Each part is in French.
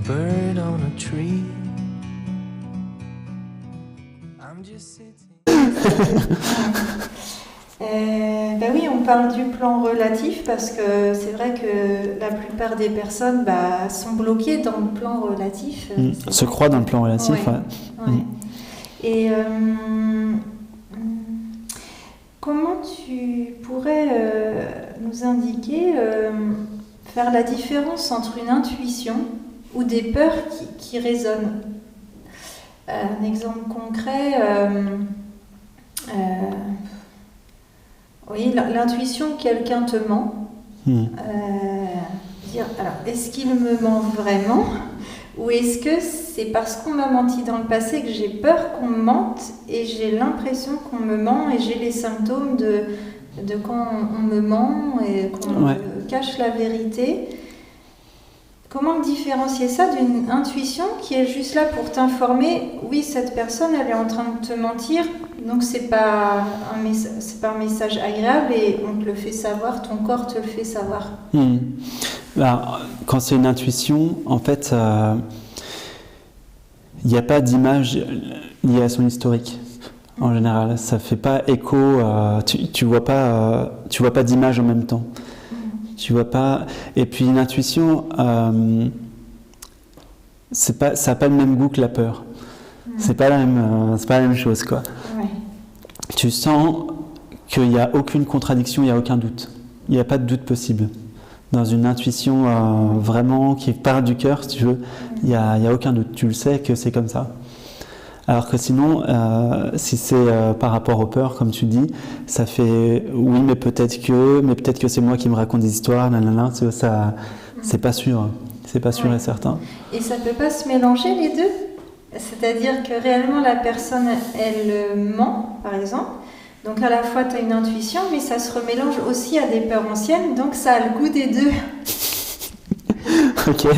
bird on a tree. I'm just sitting. Ben oui, on parle du plan relatif parce que c'est vrai que la plupart des personnes sont bloquées dans le plan relatif. Se croient dans le plan relatif. Ouais. Et comment tu pourrais nous indiquer, faire la différence entre une intuition ou des peurs qui résonnent? Un exemple concret, oui, l'intuition, quelqu'un te ment. Dire, alors, est-ce qu'il me ment vraiment? Ou est-ce que c'est parce qu'on m'a menti dans le passé que j'ai peur qu'on me mente et j'ai l'impression qu'on me ment et j'ai les symptômes de quand on me ment et qu'on me cache la vérité? Comment différencier ça d'une intuition qui est juste là pour t'informer? Oui, cette personne, elle est en train de te mentir, donc c'est pas un message agréable et on te le fait savoir, ton corps te le fait savoir. Quand c'est une intuition, en fait, il n'y a pas d'image liée à son historique. En général, ça fait pas écho. Tu vois pas d'image en même temps. Tu vois pas. Et puis une intuition, ça n'a pas le même goût que la peur. C'est pas la même chose, quoi. Ouais. Tu sens qu'il n'y a aucune contradiction, il n'y a aucun doute. Il n'y a pas de doute possible. Dans une intuition vraiment qui part du cœur, si tu veux, il n'y a aucun doute. Tu le sais que c'est comme ça. Alors que sinon, si c'est par rapport aux peurs, comme tu dis, ça fait oui, mais peut-être que c'est moi qui me raconte des histoires, ça, c'est pas sûr. C'est pas sûr et certain. Et ça peut pas se mélanger les deux? C'est-à-dire que réellement la personne, elle ment, par exemple. Donc à la fois tu as une intuition, mais ça se remélange aussi à des peurs anciennes, donc ça a le goût des deux. Ok.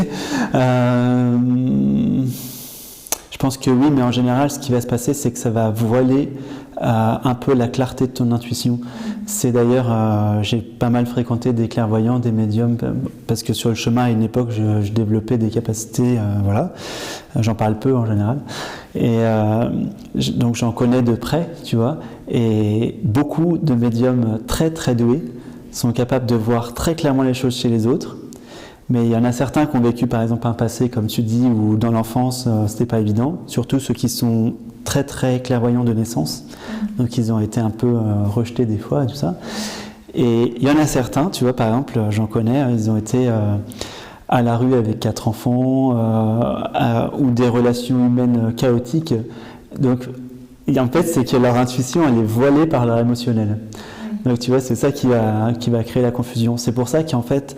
Je pense que oui, mais en général, ce qui va se passer, c'est que ça va voiler un peu la clarté de ton intuition. C'est d'ailleurs, j'ai pas mal fréquenté des clairvoyants, des médiums, parce que sur le chemin, à une époque, je développais des capacités, voilà. J'en parle peu en général. Et donc j'en connais de près, tu vois. Et beaucoup de médiums très très doués sont capables de voir très clairement les choses chez les autres. Mais il y en a certains qui ont vécu par exemple un passé, comme tu dis, où dans l'enfance, c'était pas évident. Surtout ceux qui sont très très clairvoyants de naissance. Donc ils ont été un peu rejetés des fois et tout ça. Et il y en a certains, tu vois, par exemple, j'en connais, ils ont été à la rue avec 4 enfants ou des relations humaines chaotiques. Donc en fait, c'est que leur intuition, elle est voilée par leur émotionnel. Donc tu vois, c'est ça qui va créer la confusion. C'est pour ça qu'en fait,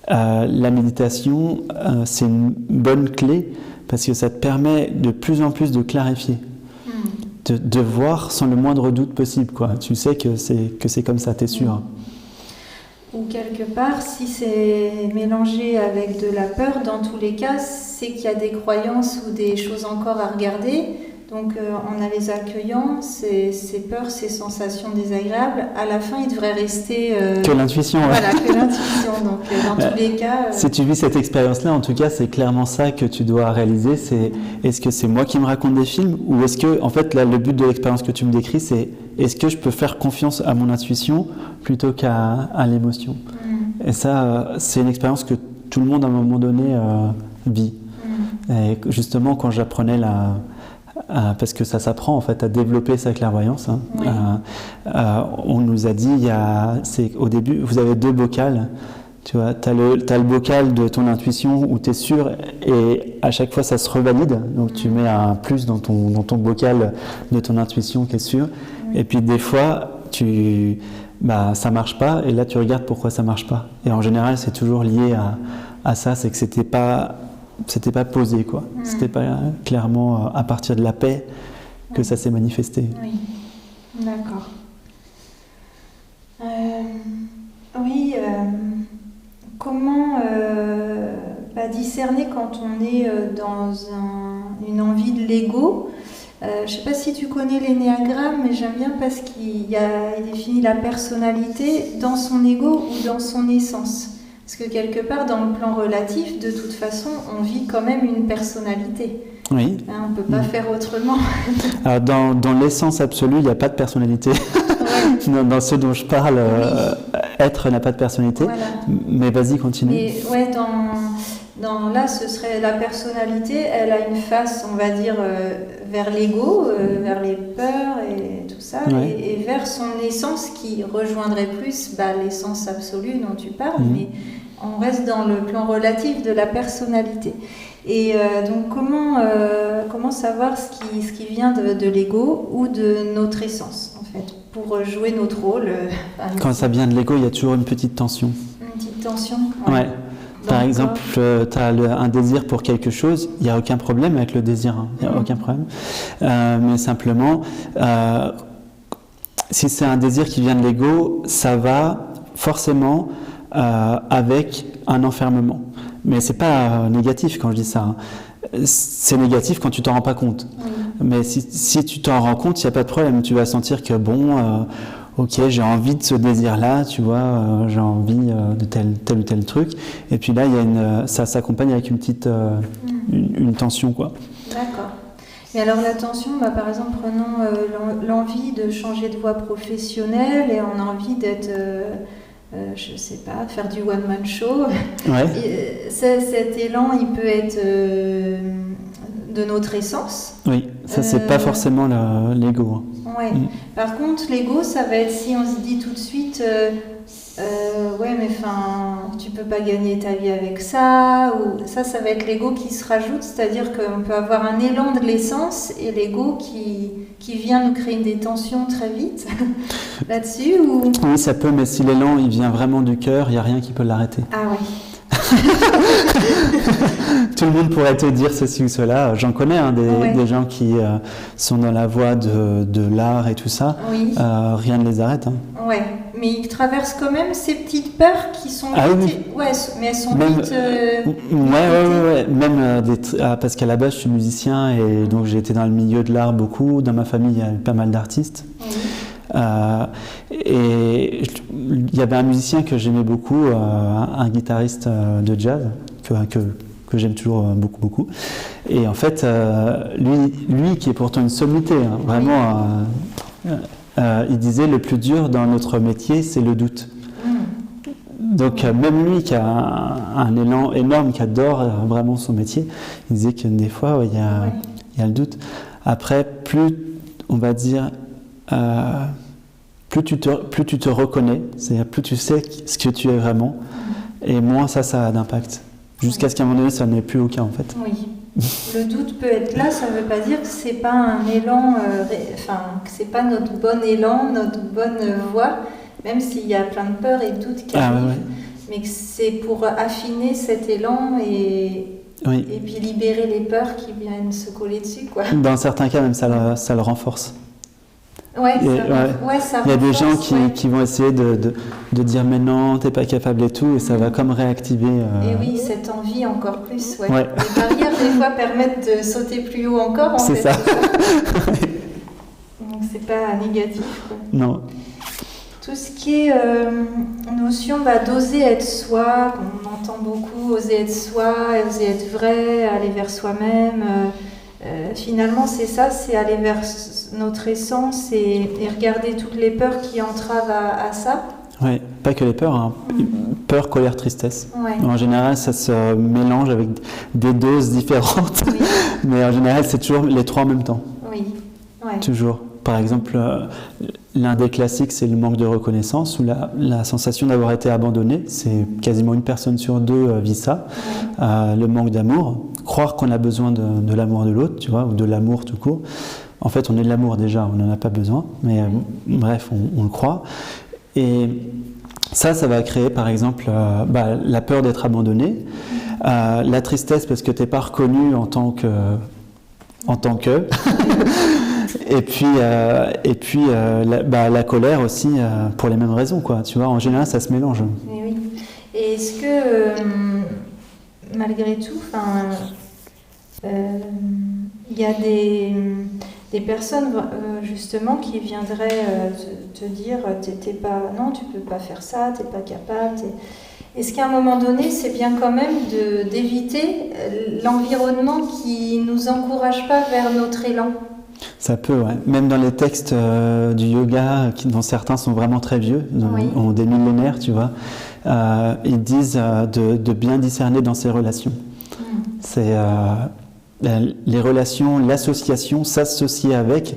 la méditation, c'est une bonne clé parce que ça te permet de plus en plus de clarifier, de voir sans le moindre doute possible, quoi. Tu sais que c'est comme ça, t'es sûr. Ou quelque part, si c'est mélangé avec de la peur, dans tous les cas, c'est qu'il y a des croyances ou des choses encore à regarder. Donc en les accueillant, ces peurs, ces sensations désagréables, à la fin, il devrait rester... que l'intuition. Voilà, que l'intuition. Donc dans tous les cas... Si tu vis cette expérience-là, en tout cas, c'est clairement ça que tu dois réaliser. C'est est-ce que c'est moi qui me raconte des films ou est-ce que, en fait, là, le but de l'expérience que tu me décris, c'est est-ce que je peux faire confiance à mon intuition plutôt qu'à l'émotion. Et ça, c'est une expérience que tout le monde, à un moment donné, vit. Et justement, quand j'apprenais parce que ça s'apprend en fait à développer sa clairvoyance. On nous a dit, au début, vous avez 2 bocals. Tu vois, t'as le bocal de ton intuition où tu es sûr et à chaque fois ça se revalide. Donc tu mets un plus dans ton bocal de ton intuition qui est sûr. Et puis des fois, ça marche pas et là tu regardes pourquoi ça marche pas. Et en général, c'est toujours lié à ça, c'est que c'était pas posé, quoi. C'était pas clairement à partir de la paix que ça s'est manifesté. Oui, d'accord. Oui, comment discerner quand on est dans une envie de l'ego? Je ne sais pas si tu connais l'énéagramme, mais j'aime bien parce qu'il définit la personnalité dans son ego ou dans son essence. Parce que quelque part, dans le plan relatif, de toute façon, on vit quand même une personnalité. Oui. Hein, on ne peut pas faire autrement. Alors, dans l'essence absolue, il n'y a pas de personnalité. Ouais. Dans ce dont je parle, être n'a pas de personnalité. Voilà. Mais vas-y, continue. Mais ouais, là, ce serait la personnalité, elle a une face, on va dire, vers l'ego, vers les peurs et tout ça, Ouais. et vers son essence qui rejoindrait plus l'essence absolue dont tu parles, Mhm. mais on reste dans le plan relatif de la personnalité. Et donc, comment savoir ce qui vient de l'ego ou de notre essence, en fait, pour jouer notre rôle Quand ça vient de l'ego, il y a toujours une petite tension. Une petite tension. Ouais. Par Donc, exemple, tu as un désir pour quelque chose, il n'y a aucun problème avec le désir, hein. Il n'y a aucun problème. Mais simplement, si c'est un désir qui vient de l'ego, ça va forcément avec un enfermement. Mais c'est pas négatif quand je dis ça, hein. C'est négatif quand tu t'en rends pas compte. oui. Mais si tu t'en rends compte, il n'y a pas de problème. Tu vas sentir que ok, j'ai envie de ce désir-là, tu vois, j'ai envie de tel ou tel truc. Et puis là, ça s'accompagne avec une petite une tension, quoi. D'accord. Et alors la tension, par exemple, prenons l'envie de changer de voie professionnelle et on a envie d'être, je sais pas, faire du one-man show. Ouais. Et, cet élan, il peut être de notre essence. Oui, ça c'est pas forcément l'ego, hein. Ouais. Par contre, l'ego, ça va être si on se dit tout de suite, ouais, mais enfin, tu peux pas gagner ta vie avec ça, ou ça va être l'ego qui se rajoute, c'est-à-dire qu'on peut avoir un élan de l'essence et l'ego qui vient nous créer des tensions très vite là-dessus, ou... Oui, ça peut, mais si l'élan il vient vraiment du cœur, il n'y a rien qui peut l'arrêter. Ah ouais. Tout le monde pourrait te dire ceci ou cela. J'en connais hein, des gens qui sont dans la voie de l'art et tout ça. Oui. Rien ne les arrête. Hein. Ouais, mais ils traversent quand même ces petites peurs qui sont Ah vite... oui. Ouais, mais elles sont Même, vite... ouais. Même parce qu'à la base, je suis musicien et donc j'ai été dans le milieu de l'art beaucoup. Dans ma famille, il y a pas mal d'artistes. Oui. Et il y avait un musicien que j'aimais beaucoup, un guitariste de jazz que j'aime toujours beaucoup. Et en fait, lui qui est pourtant une sommité, hein, vraiment, il disait le plus dur dans notre métier, c'est le doute. Donc même lui qui a un élan énorme, qui adore vraiment son métier, il disait que des fois, il y a le doute. Après, plus on va dire... plus tu te reconnais, c'est-à-dire plus tu sais ce que tu es vraiment, et moins ça a d'impact. Jusqu'à ce qu'à un moment donné, ça n'ait plus aucun en fait. Oui. Le doute peut être là, ça ne veut pas dire que c'est pas un élan, que c'est pas notre bon élan, notre bonne voie, même s'il y a plein de peurs et de doutes qui arrivent, mais que c'est pour affiner cet élan et puis libérer les peurs qui viennent se coller dessus, quoi. Dans certains cas, même ça le renforce. Ouais, ça il y a des gens qui vont essayer de dire mais non, t'es pas capable et tout, et ça va comme réactiver. Et oui, cette envie encore plus. Ouais. Les barrières des fois permettent de sauter plus haut encore. C'est ça. Donc c'est pas négatif, quoi. Non. Tout ce qui est notion d'oser être soi, qu'on entend beaucoup, oser être soi, oser être vrai, aller vers soi-même. Finalement, c'est ça, c'est aller vers notre essence et regarder toutes les peurs qui entravent à ça. Oui, pas que les peurs, hein. Peur, colère, tristesse. Ouais. En général, ça se mélange avec des doses différentes, Oui. mais en général, c'est toujours les trois en même temps. Oui. Ouais. Toujours. Par exemple, l'un des classiques, c'est le manque de reconnaissance ou la sensation d'avoir été abandonné. C'est quasiment une personne sur deux vit ça. Ouais. Le manque d'amour, croire qu'on a besoin de l'amour de l'autre, tu vois, ou de l'amour tout court. En fait, on est de l'amour déjà, on n'en a pas besoin, mais bref, on le croit. Et ça va créer par exemple la peur d'être abandonné, la tristesse parce que tu n'es pas reconnu en tant que et puis la colère aussi pour les mêmes raisons, quoi. Tu vois, en général, ça se mélange. Et oui. Et est-ce que malgré tout, il y a des personnes justement qui viendraient te dire non, tu peux pas faire ça, t'es pas capable. Est-ce qu'à un moment donné, c'est bien quand même d'éviter l'environnement qui nous encourage pas vers notre élan? Ça peut, ouais. Même dans les textes du yoga, dont certains sont vraiment très vieux, ont des millénaires, tu vois, ils disent de bien discerner dans ses relations. C'est les relations, l'association, s'associer avec.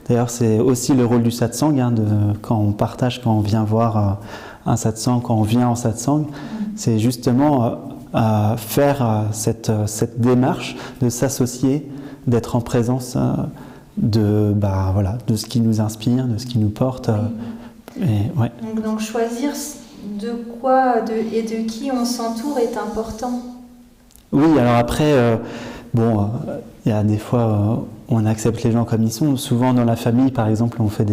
D'ailleurs, c'est aussi le rôle du satsang, hein, quand on partage, quand on vient voir un satsang, quand on vient en satsang, c'est justement faire cette démarche de s'associer, d'être en présence de ce qui nous inspire, de ce qui nous porte. Donc choisir de quoi et de qui on s'entoure est important. Oui, alors après, il y a des fois, on accepte les gens comme ils sont. Souvent dans la famille, par exemple, on fait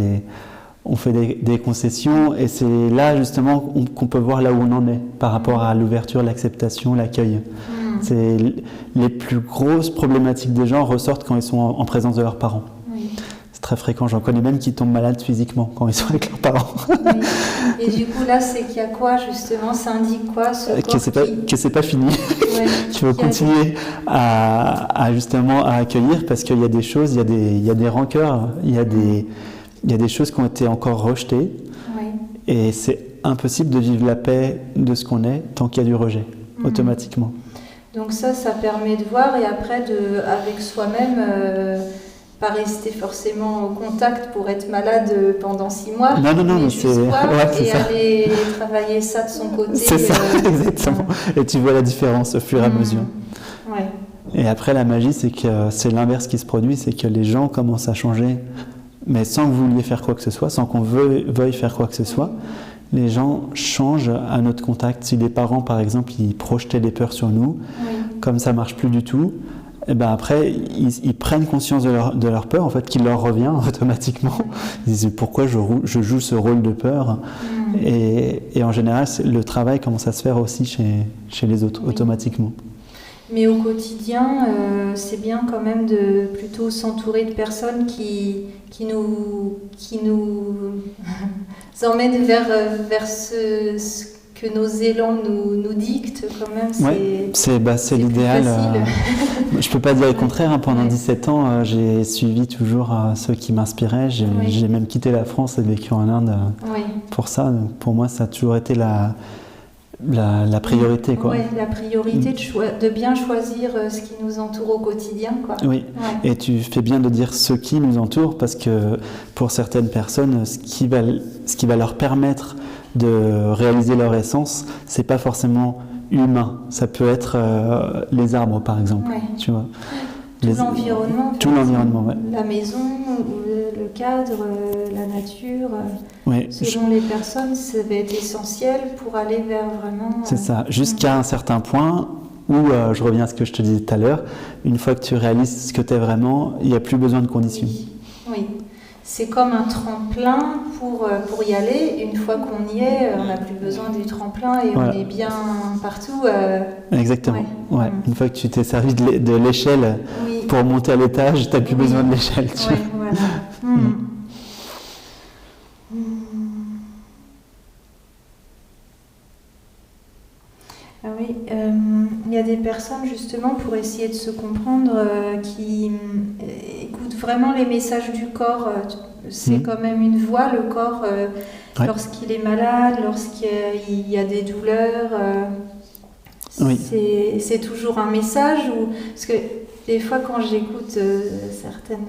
des concessions, et c'est là justement qu'on peut voir là où on en est par rapport à l'ouverture, l'acceptation, l'accueil. C'est les plus grosses problématiques des gens ressortent quand ils sont en présence de leurs parents. Oui. C'est très fréquent, j'en connais même qui tombent malades physiquement quand ils sont avec leurs parents. Oui. Et du coup là, c'est qu'il y a quoi justement? Ça indique quoi que c'est pas fini. Ouais. Qu'il faut continuer à justement à accueillir, parce qu'il y a des choses, il y a des rancœurs, il y a des choses qui ont été encore rejetées. Oui. Et c'est impossible de vivre la paix de ce qu'on est tant qu'il y a du rejet, automatiquement. Donc ça permet de voir, et après avec soi-même, pas rester forcément au contact pour être malade pendant 6 mois, mais juste voir et aller travailler ça de son côté. C'est ça, exactement. Et tu vois la différence au fur et à mesure. Ouais. Et après, la magie, c'est que c'est l'inverse qui se produit, c'est que les gens commencent à changer, mais sans que vous vouliez faire quoi que ce soit, sans qu'on veuille faire quoi que ce soit. Les gens changent à notre contact. Si les parents, par exemple, ils projetaient des peurs sur nous, comme ça marche plus du tout, et ben après, ils prennent conscience de leur peur, en fait, qui leur revient automatiquement. Ils disent pourquoi je joue ce rôle de peur. Et en général, le travail commence à se faire aussi chez les autres, automatiquement. Mais au quotidien, c'est bien quand même de plutôt s'entourer de personnes qui nous emmènent vers ce que nos élans nous dictent quand même. C'est l'idéal. Je peux pas dire le contraire. Hein. Pendant 17 ans, j'ai suivi toujours ceux qui m'inspiraient. J'ai même quitté la France et vécu en Inde pour ça. Donc, pour moi, ça a toujours été la priorité, quoi. Oui, la priorité de bien choisir ce qui nous entoure au quotidien, quoi. Oui, et tu fais bien de dire ce qui nous entoure, parce que pour certaines personnes, ce qui va leur permettre de réaliser leur essence, c'est pas forcément humain. Ça peut être les arbres, par exemple, tu vois. L'environnement. Tout l'environnement, ouais. La maison, le cadre, la nature. Selon les personnes, ça va être essentiel pour aller vers vraiment... C'est ça, jusqu'à un certain point où, je reviens à ce que je te disais tout à l'heure, une fois que tu réalises ce que tu es vraiment, il n'y a plus besoin de conditions. Oui. C'est comme un tremplin pour y aller. Une fois qu'on y est, on n'a plus besoin du tremplin et on est bien partout. Exactement. Ouais. Une fois que tu t'es servi de l'échelle pour monter à l'étage, tu n'as plus besoin de l'échelle. Voilà. Ah oui, il y a des personnes justement pour essayer de se comprendre qui écoutent vraiment les messages du corps. C'est quand même une voix, le corps, lorsqu'il est malade, lorsqu'il y a des douleurs. C'est toujours un message. Parce que des fois quand j'écoute certaines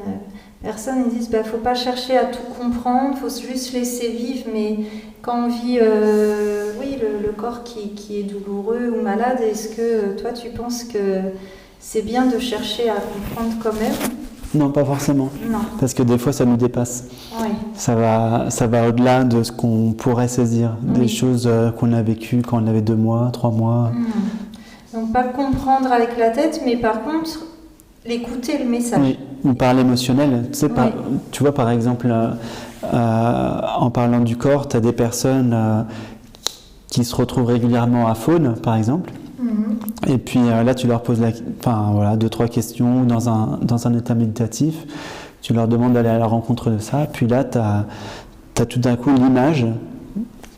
personnes, ils disent faut pas chercher à tout comprendre, faut juste laisser vivre, mais quand on vit le corps qui est douloureux ou malade, est-ce que toi tu penses que c'est bien de chercher à comprendre quand même? Non, pas forcément. Non. Parce que des fois ça nous dépasse. Ça va au-delà de ce qu'on pourrait saisir, des choses qu'on a vécues quand on avait 2 mois, 3 mois. Donc pas comprendre avec la tête, mais par contre l'écouter, le message. Oui, ou par l'émotionnel. Tu vois, par exemple, en parlant du corps, tu as des personnes qui se retrouvent régulièrement à faune, par exemple. Et puis là, tu leur poses 2-3 questions dans un état méditatif. Tu leur demandes d'aller à la rencontre de ça. Puis là, tu as tout d'un coup l'image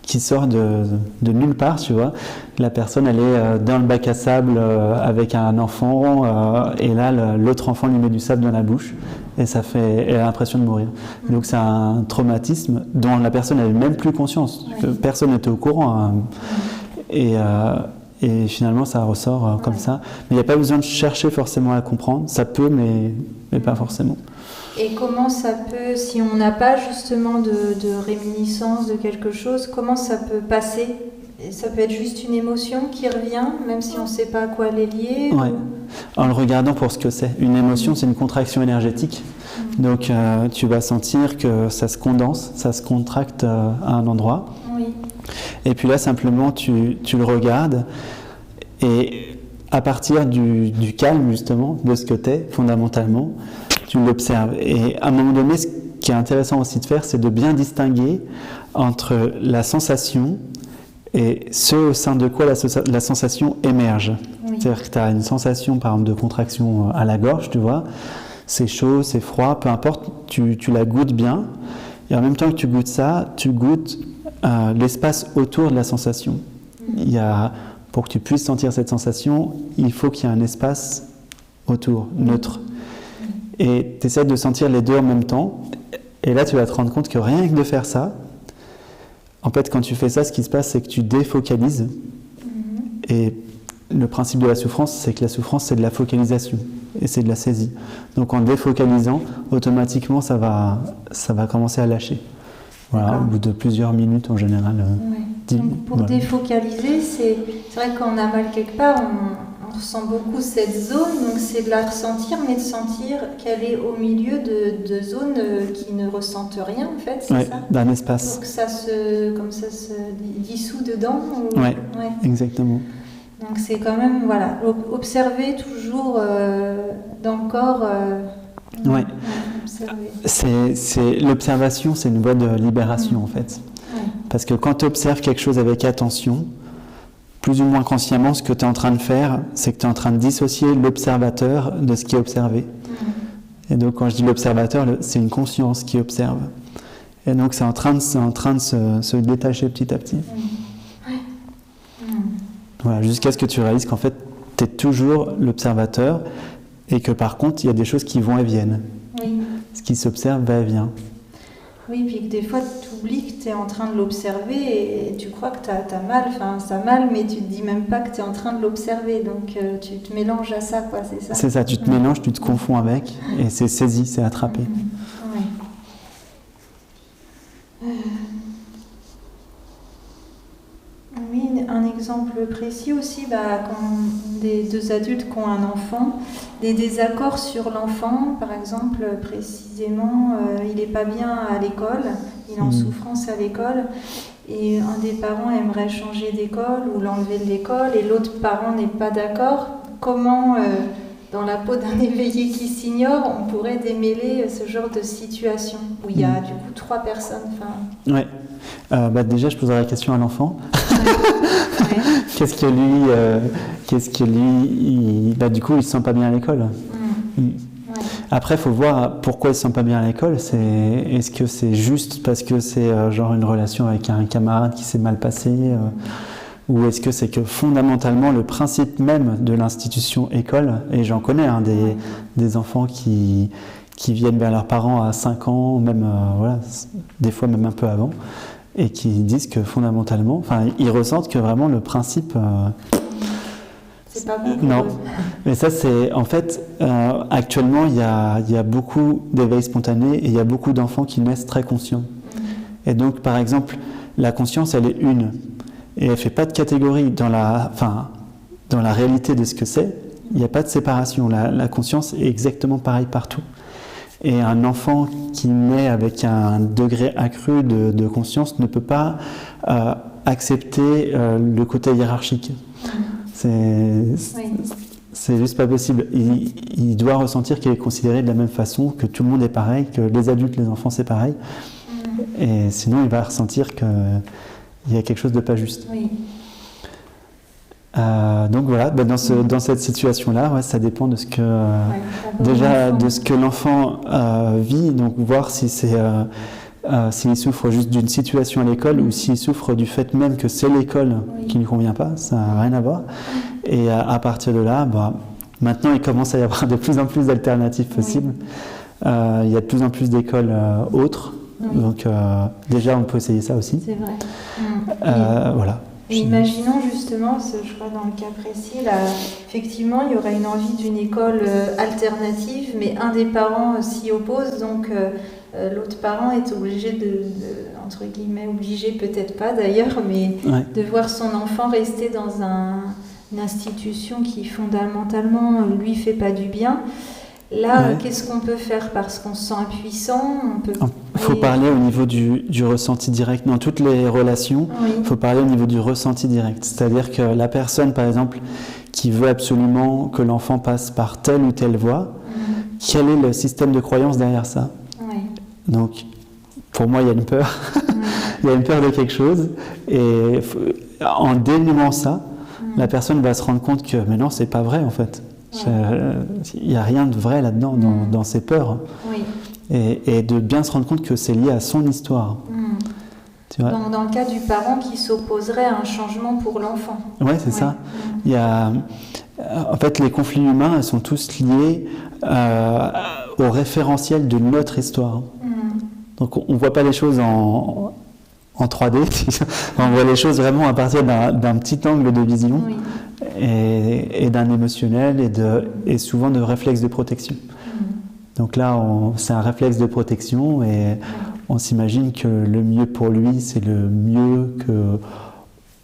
qui sort de nulle part, tu vois. La personne, elle est dans le bac à sable avec un enfant, et là, l'autre enfant lui met du sable dans la bouche, et elle a l'impression de mourir. Donc c'est un traumatisme dont la personne n'avait même plus conscience. Personne n'était au courant. Hein. Et finalement, ça ressort comme ça. Mais il n'y a pas besoin de chercher forcément à comprendre. Ça peut, mais pas forcément. Et comment ça peut, si on n'a pas justement de réminiscence de quelque chose, comment ça peut passer? Et ça peut être juste une émotion qui revient, même si on ne sait pas à quoi elle est liée. Ouais. En le regardant pour ce que c'est. Une émotion, c'est une contraction énergétique. Donc tu vas sentir que ça se condense, ça se contracte à un endroit. Oui. Et puis là, simplement, tu le regardes, et à partir du calme, justement, de ce que tu es, fondamentalement, tu l'observes. Et à un moment donné, ce qui est intéressant aussi de faire, c'est de bien distinguer entre la sensation et ce au sein de quoi la sensation émerge. Oui. C'est-à-dire que tu as une sensation, par exemple, de contraction à la gorge, tu vois, c'est chaud, c'est froid, peu importe, tu la goûtes bien, et en même temps que tu goûtes ça, tu goûtes l'espace autour de la sensation. Pour que tu puisses sentir cette sensation, il faut qu'il y ait un espace autour, neutre. Et tu essaies de sentir les deux en même temps, et là tu vas te rendre compte que rien que de faire ça, en fait quand tu fais ça, ce qui se passe, c'est que tu défocalises. Et le principe de la souffrance, c'est que la souffrance, c'est de la focalisation, et c'est de la saisie. Donc en défocalisant, automatiquement ça va commencer à lâcher. Voilà, au bout de plusieurs minutes en général. Donc pour défocaliser, c'est vrai que quand on a mal quelque part, on ressent beaucoup cette zone, donc c'est de la ressentir, mais de sentir qu'elle est au milieu de zones qui ne ressentent rien, en fait, c'est ça? D'un espace. Pour que ça se dissout dedans Oui, exactement. Donc c'est quand même, voilà, observer toujours dans le corps. Oui. L'observation, c'est une voie de libération, en fait. Parce que quand tu observes quelque chose avec attention, plus ou moins consciemment, ce que tu es en train de faire, c'est que tu es en train de dissocier l'observateur de ce qui est observé. Et donc, quand je dis l'observateur, c'est une conscience qui observe. Et donc, c'est en train de se détacher petit à petit. Voilà, jusqu'à ce que tu réalises qu'en fait, tu es toujours l'observateur, et que par contre, il y a des choses qui vont et viennent. Oui. Ce qui s'observe va et vient. Oui, puis que des fois, tu oublies que tu es en train de l'observer et tu crois que tu as mal, enfin, ça a mal, mais tu te dis même pas que tu es en train de l'observer. Donc, tu te mélanges à ça, quoi, c'est ça? C'est ça, tu te mélanges, tu te confonds avec, et c'est saisi, c'est attrapé. Oui, un exemple précis aussi, quand des deux adultes qui ont un enfant, des désaccords sur l'enfant, par exemple, précisément, il n'est pas bien à l'école, il est en souffrance à l'école, et un des parents aimerait changer d'école ou l'enlever de l'école, et l'autre parent n'est pas d'accord. Comment, dans la peau d'un éveillé qui s'ignore, on pourrait démêler ce genre de situation où il y a du coup 3 personnes? Ouais. Déjà, je poserai la question à l'enfant. Qu'est-ce que lui, du coup, il ne se sent pas bien à l'école. Après, il faut voir pourquoi il ne se sent pas bien à l'école. Est-ce que c'est juste parce que c'est genre une relation avec un camarade qui s'est mal passé, ou est-ce que c'est que fondamentalement le principe même de l'institution école, et j'en connais des enfants qui viennent vers leurs parents à 5 ans, même des fois même un peu avant, et qui disent que fondamentalement, ils ressentent que vraiment le principe... c'est pas bon. Non, mais ça c'est... En fait, actuellement, il y a beaucoup d'éveil spontané, et il y a beaucoup d'enfants qui naissent très conscients. Et donc, par exemple, la conscience, elle est une, et elle ne fait pas de catégorie dans la réalité de ce que c'est. Il n'y a pas de séparation. La conscience est exactement pareille partout. Et un enfant qui naît avec un degré accru de conscience ne peut pas accepter le côté hiérarchique. C'est juste pas possible. Il doit ressentir qu'il est considéré de la même façon, que tout le monde est pareil, que les adultes, les enfants, c'est pareil. Et sinon, il va ressentir qu'il y a quelque chose de pas juste. Oui. Donc voilà, dans cette situation-là, ça dépend de ce que de ce que l'enfant vit. Donc voir si c'est s'il souffre juste d'une situation à l'école ou s'il souffre du fait même que c'est l'école qui ne lui convient pas, ça n'a rien à voir. Et à partir de là, maintenant il commence à y avoir de plus en plus d'alternatives possibles. Il y a de plus en plus d'écoles autres. Donc déjà on peut essayer ça aussi. C'est vrai. Voilà. Et imaginons justement, je crois dans le cas précis, là, effectivement, il y aurait une envie d'une école alternative, mais un des parents s'y oppose, donc l'autre parent est obligé entre guillemets, obligé peut-être pas d'ailleurs, mais de voir son enfant rester dans une institution qui fondamentalement lui fait pas du bien. Là, qu'est-ce qu'on peut faire parce qu'on se sent impuissant? Il faut parler au niveau du ressenti direct. Dans toutes les relations, il faut parler au niveau du ressenti direct. C'est-à-dire que la personne, par exemple, qui veut absolument que l'enfant passe par telle ou telle voie, quel est le système de croyance derrière ça? Donc, pour moi, il y a une peur. Il y a une peur de quelque chose. Et en dénouant ça, la personne va se rendre compte que, mais non, c'est pas vrai en fait. Il n'y a rien de vrai là-dedans, dans ses peurs. Et de bien se rendre compte que c'est lié à son histoire. Tu vois? Dans le cas du parent qui s'opposerait à un changement pour l'enfant. Oui, c'est ça. Il y a, en fait, les conflits humains ils sont tous liés au référentiel de notre histoire. Donc on ne voit pas les choses en 3D, on voit les choses vraiment à partir d'un petit angle de vision. Et d'un émotionnel et souvent de réflexes de protection. Donc là, c'est un réflexe de protection et on s'imagine que le mieux pour lui, c'est le mieux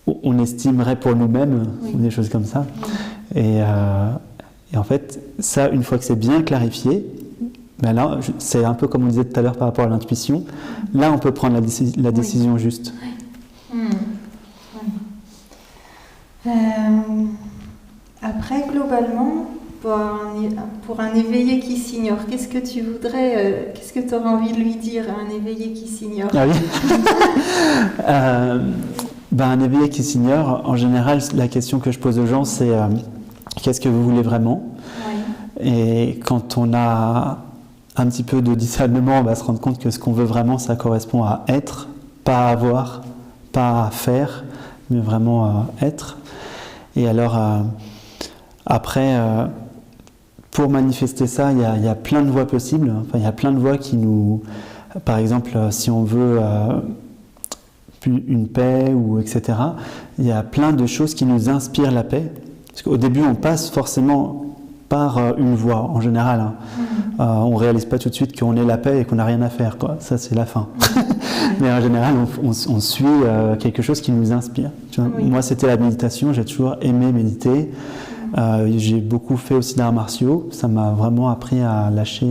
qu'on estimerait pour nous-mêmes, ou des choses comme ça. Et en fait, ça, une fois que c'est bien clarifié, ben là, c'est un peu comme on disait tout à l'heure par rapport à l'intuition, là, on peut prendre la décision juste. Après, globalement, pour un éveillé qui s'ignore, qu'est-ce que tu voudrais, qu'est-ce que tu aurais envie de lui dire à un éveillé qui s'ignore? Ah oui. Un éveillé qui s'ignore, en général, la question que je pose aux gens, c'est qu'est-ce que vous voulez vraiment? Et quand on a un petit peu de discernement, on va se rendre compte que ce qu'on veut vraiment, ça correspond à être, pas à avoir, pas à faire, mais vraiment à être. Et alors, après, pour manifester ça, il y a plein de voies possibles. Enfin, il y a plein de voies qui nous... Par exemple, si on veut une paix, ou etc., il y a plein de choses qui nous inspirent la paix. Parce qu'au début, on passe forcément par une voie, en général. On ne réalise pas tout de suite qu'on est la paix et qu'on n'a rien à faire, quoi. Ça, c'est la fin. Mais en général, on suit quelque chose qui nous inspire. Tu vois, moi, c'était la méditation. J'ai toujours aimé méditer. J'ai beaucoup fait aussi d'arts martiaux. Ça m'a vraiment appris à lâcher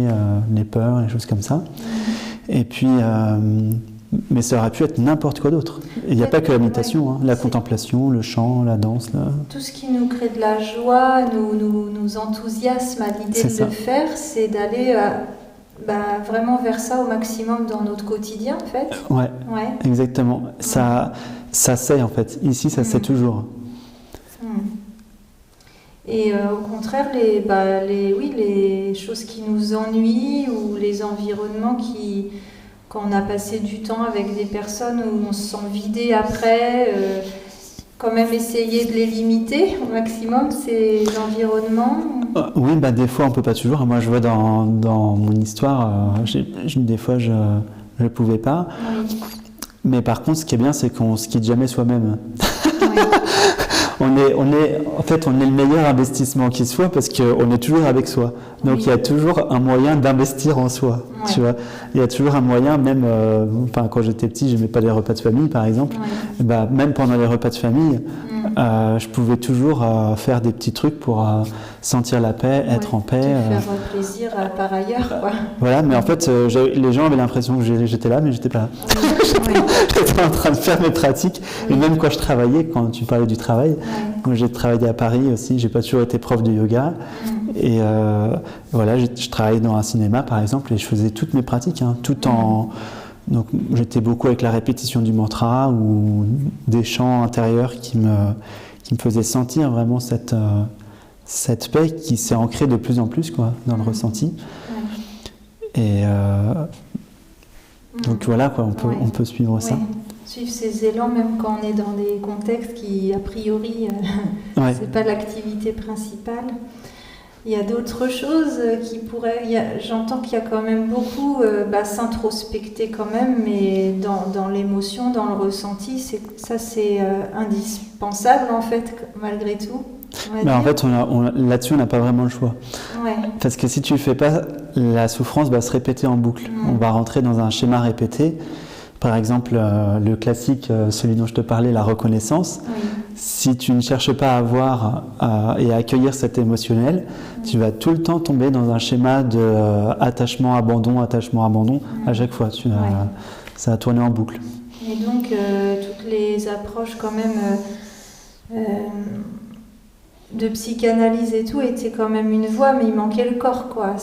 les peurs, les choses comme ça. Et puis, mais ça aurait pu être n'importe quoi d'autre. Il n'y a pas que la méditation, hein. La contemplation, le chant, la danse. Tout ce qui nous crée de la joie, nous enthousiasme à l'idée de le faire, c'est d'aller vraiment vers ça au maximum dans notre quotidien, en fait. Ouais. Exactement. Ça sait, en fait. Ici, ça sait toujours. Et au contraire, les choses qui nous ennuient ou les environnements quand on a passé du temps avec des personnes où on se sent vidé après, quand même essayer de les limiter au maximum, ces environnements. Oui, des fois on peut pas toujours. Moi je vois dans mon histoire, des fois je ne pouvais pas. Mais par contre, ce qui est bien, c'est qu'on se quitte jamais soi-même. On est le meilleur investissement qui soit parce qu'on est toujours avec soi. Donc il y a toujours un moyen d'investir en soi. Tu vois, il y a toujours un moyen, même quand j'étais petit, j'aimais pas les repas de famille par exemple. Même pendant les repas de famille, je pouvais toujours faire des petits trucs pour sentir la paix, être en paix. Te faire plaisir par ailleurs, quoi. Voilà, mais en fait, les gens avaient l'impression que j'étais là, mais j'étais pas là. J'étais en train de faire mes pratiques. Et même quand je travaillais, quand tu parlais du travail, quand j'ai travaillé à Paris aussi, j'ai pas toujours été prof de yoga. Et voilà, je travaillais dans un cinéma par exemple, et je faisais toutes mes pratiques, tout en... Donc j'étais beaucoup avec la répétition du mantra ou des chants intérieurs qui me faisaient sentir vraiment cette paix qui s'est ancrée de plus en plus, quoi, dans le ressenti. Et Donc voilà, quoi, Ouais. on peut suivre ça. Ouais. Suivre ces élans, même quand on est dans des contextes qui, a priori, Ouais. c'est pas l'activité principale. Il y a d'autres choses qui pourraient... J'entends qu'il y a quand même beaucoup s'introspecter quand même, mais dans l'émotion, dans le ressenti, c'est indispensable en fait, malgré tout. Mais en fait, là-dessus, on n'a pas vraiment le choix. Ouais. Parce que si tu le fais pas, la souffrance va se répéter en boucle. On va rentrer dans un schéma répété. Par exemple, le classique, celui dont je te parlais, la reconnaissance. Oui. Si tu ne cherches pas à voir et à accueillir cet émotionnel, tu vas tout le temps tomber dans un schéma de attachement-abandon à chaque fois. Ça va tourner en boucle. Et donc, toutes les approches quand même de psychanalyse et tout étaient quand même une voie, mais il manquait le corps, quoi.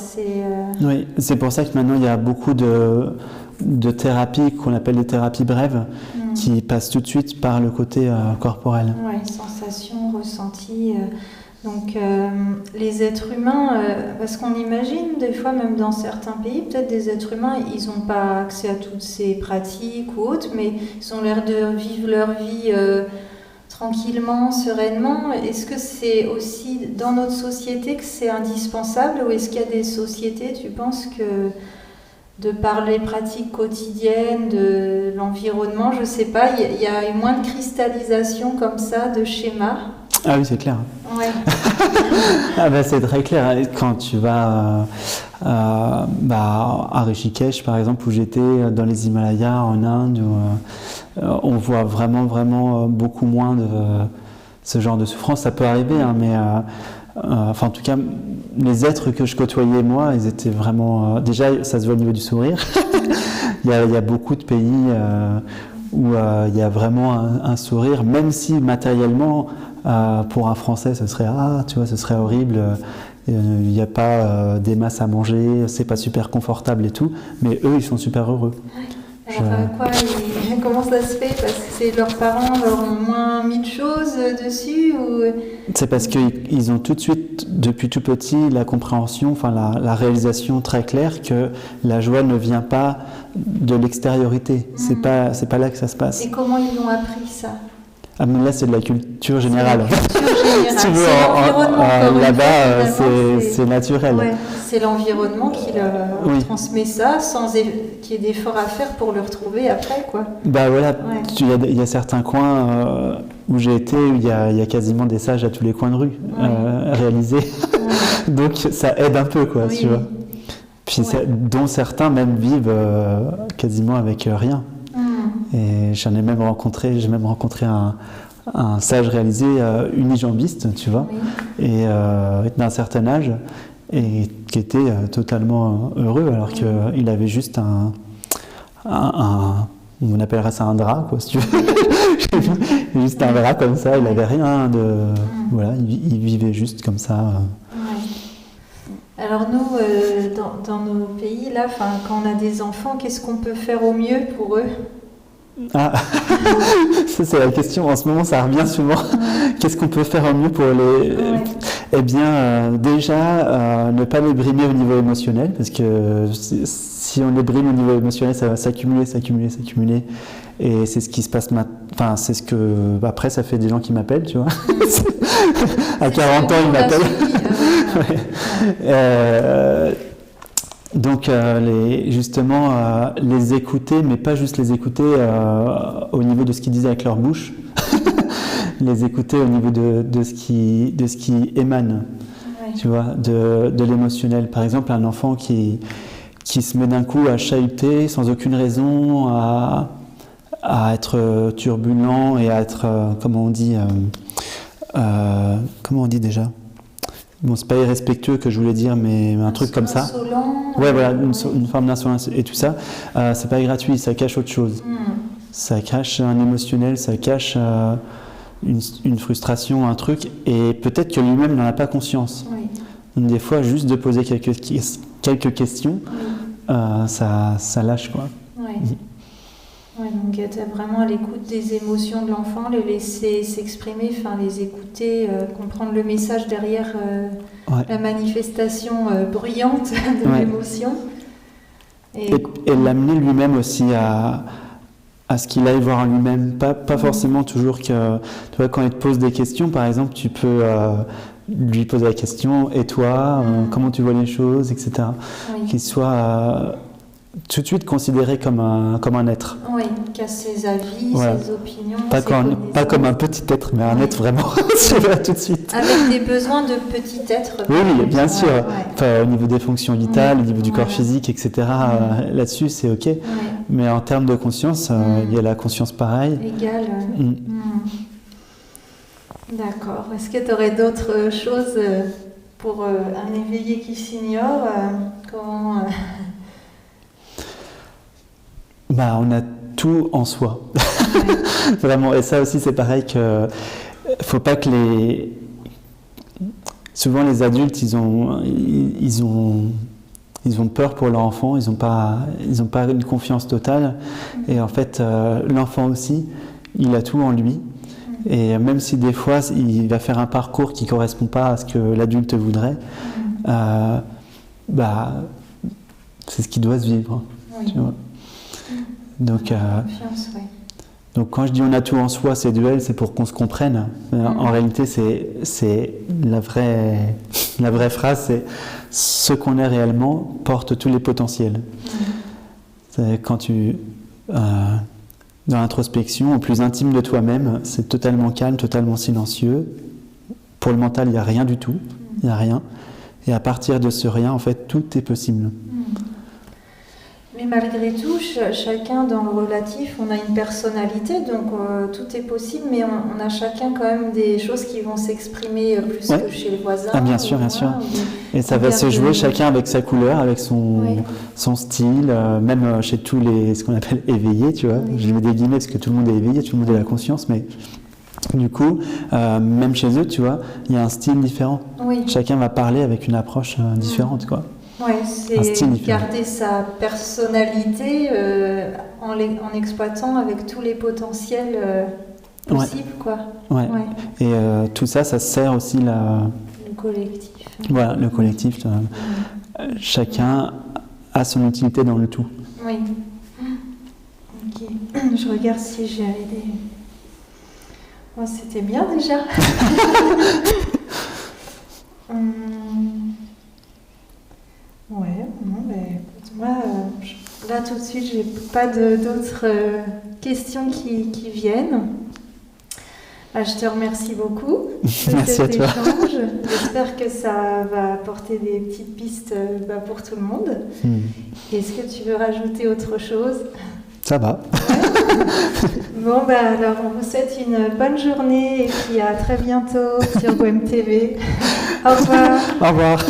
Oui, c'est pour ça que maintenant, il y a beaucoup de thérapies qu'on appelle les thérapies brèves qui passent tout de suite par le côté corporel. Oui, sensations, ressentis. Donc, les êtres humains, parce qu'on imagine des fois, même dans certains pays, peut-être des êtres humains, ils n'ont pas accès à toutes ces pratiques ou autres, mais ils ont l'air de vivre leur vie tranquillement, sereinement. Est-ce que c'est aussi dans notre société que c'est indispensable, ou est-ce qu'il y a des sociétés, tu penses que de par les pratiques quotidiennes, de l'environnement, je ne sais pas, il y a moins de cristallisation comme ça, de schémas? Ah oui, c'est clair. Ouais. C'est très clair. Quand tu vas à Rishikesh, par exemple, où j'étais dans les Himalayas, en Inde, où, on voit vraiment beaucoup moins de ce genre de souffrance. Ça peut arriver, hein, mais en tout cas, les êtres que je côtoyais, moi, ils étaient vraiment... déjà, ça se voit au niveau du sourire. Il y a beaucoup de pays où il y a vraiment un sourire, même si matériellement... pour un Français, ce serait ce serait horrible. Il n'y a pas des masses à manger, c'est pas super confortable et tout. Mais eux, ils sont super heureux. Alors, comment ça se fait? Parce que c'est leurs parents leur ont moins mis de choses dessus, ou... C'est parce qu'ils ont tout de suite, depuis tout petit, la compréhension, la réalisation très claire que la joie ne vient pas de l'extériorité. C'est pas là que ça se passe. Et comment ils l'ont appris, ça? Ah, mais là, c'est de la culture générale. Si tu veux, là-bas, c'est naturel. Ouais, c'est l'environnement qui leur transmet ça, sans qu'il y ait d'efforts à faire pour le retrouver après, quoi. Bah voilà, il y a certains coins où j'ai été, où il y a quasiment des sages à tous les coins de rue réalisés. Ouais. Donc ça aide un peu, quoi, tu vois. Puis dont certains même vivent quasiment avec rien. Et j'ai même rencontré un sage réalisé unijambiste, tu vois, et d'un certain âge, et qui était totalement heureux, alors qu'il avait juste on appellerait ça un drap, quoi, si tu veux. Juste un drap comme ça, il n'avait rien de... Voilà, il vivait juste comme ça. Alors nous, dans nos pays, là, quand on a des enfants, qu'est-ce qu'on peut faire au mieux pour eux? Ah, ça c'est la question. En ce moment, ça revient souvent. Qu'est-ce qu'on peut faire au mieux pour les... Eh bien, déjà, ne pas les brimer au niveau émotionnel, parce que si on les brime au niveau émotionnel, ça va s'accumuler. Et c'est ce qui se passe maintenant. Enfin, c'est ce que... Après, ça fait des gens qui m'appellent, tu vois. À 40 ans, ils m'appellent. Donc, justement, les écouter, mais pas juste les écouter au niveau de ce qu'ils disent avec leur bouche, les écouter au niveau de ce qui émane, tu vois, de l'émotionnel. Par exemple, un enfant qui se met d'un coup à chahuter sans aucune raison, à être turbulent et à être, comment on dit déjà? Bon, c'est pas irrespectueux que je voulais dire, mais un truc comme ça. Insolent. Ouais, voilà, une forme d'insolence et tout ça. C'est pas gratuit, ça cache autre chose. Ça cache un émotionnel, ça cache une frustration, un truc, et peut-être que lui-même n'en a pas conscience. Donc, des fois, juste de poser quelques questions, ça lâche, quoi. Ouais, donc être vraiment à l'écoute des émotions de l'enfant, les laisser s'exprimer, les écouter, comprendre le message derrière la manifestation bruyante de l'émotion. Et l'amener lui-même aussi à ce qu'il aille voir en lui-même. Pas forcément toujours que... Tu vois, quand il te pose des questions, par exemple, tu peux lui poser la question « Et toi, comment tu vois les choses ?» etc. Oui. Qu'il soit tout de suite considéré comme un être. Oui, qui a ses avis, Voilà. ses opinions, Pas ses comme un connaissances. petit être, mais un Oui. être vraiment. Tu vois, tout de suite. Avec des besoins de petit être. Oui, oui, bien sûr. Ouais. Enfin, au niveau des fonctions vitales, au niveau du corps Voilà. physique, etc. Là-dessus, c'est OK. Ouais. Mais en termes de conscience, il y a la conscience pareille. Égal. D'accord. Est-ce que tu aurais d'autres choses pour un éveillé qui s'ignore comment, Bah, on a tout en soi. Vraiment. Et ça aussi, c'est pareil que... Faut pas que les... Souvent, les adultes, ils ont peur pour leur enfant, ils n'ont pas une confiance totale. Et en fait, l'enfant aussi, il a tout en lui. Et même si des fois, il va faire un parcours qui ne correspond pas à ce que l'adulte voudrait, c'est ce qui doit se vivre. Oui. Tu vois. Donc, confiance, oui. donc quand je dis on a tout en soi, c'est duel, c'est pour qu'on se comprenne. En réalité, c'est la vraie phrase, c'est ce qu'on est réellement porte tous les potentiels. C'est quand tu dans l'introspection, au plus intime de toi-même, c'est totalement calme, totalement silencieux. Pour le mental, il n'y a rien du tout, il n'y a rien. Et à partir de ce rien, en fait, tout est possible. Mais malgré tout, chacun dans le relatif, on a une personnalité, donc tout est possible, mais on a chacun quand même des choses qui vont s'exprimer plus que chez le voisin. Ah, bien sûr, bien sûr. Et ça va se jouer chacun avec sa couleur, avec son style, même chez tous les, ce qu'on appelle éveillés, tu vois. Je mets des guillemets parce que tout le monde est éveillé, tout le monde a la conscience, mais du coup, même chez eux, tu vois, il y a un style différent. Oui. Chacun va parler avec une approche différente, quoi. Oui, c'est garder sa personnalité en exploitant avec tous les potentiels possibles, quoi. Ouais. Et tout ça, ça sert aussi le collectif. Voilà, le collectif. Chacun a son utilité dans le tout. Oui. Ok. Je regarde si j'ai des... Moi, c'était bien déjà. Ouais, non, mais écoute, moi, là tout de suite, j'ai pas d'autres questions qui viennent. Je te remercie beaucoup de cet échange. J'espère que ça va apporter des petites pistes pour tout le monde. Est-ce que tu veux rajouter autre chose ? Ça va. Bon, alors on vous souhaite une bonne journée et puis à très bientôt sur Bohème TV. Au revoir. Au revoir.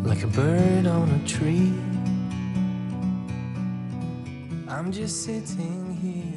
Like a bird on a tree, I'm just sitting here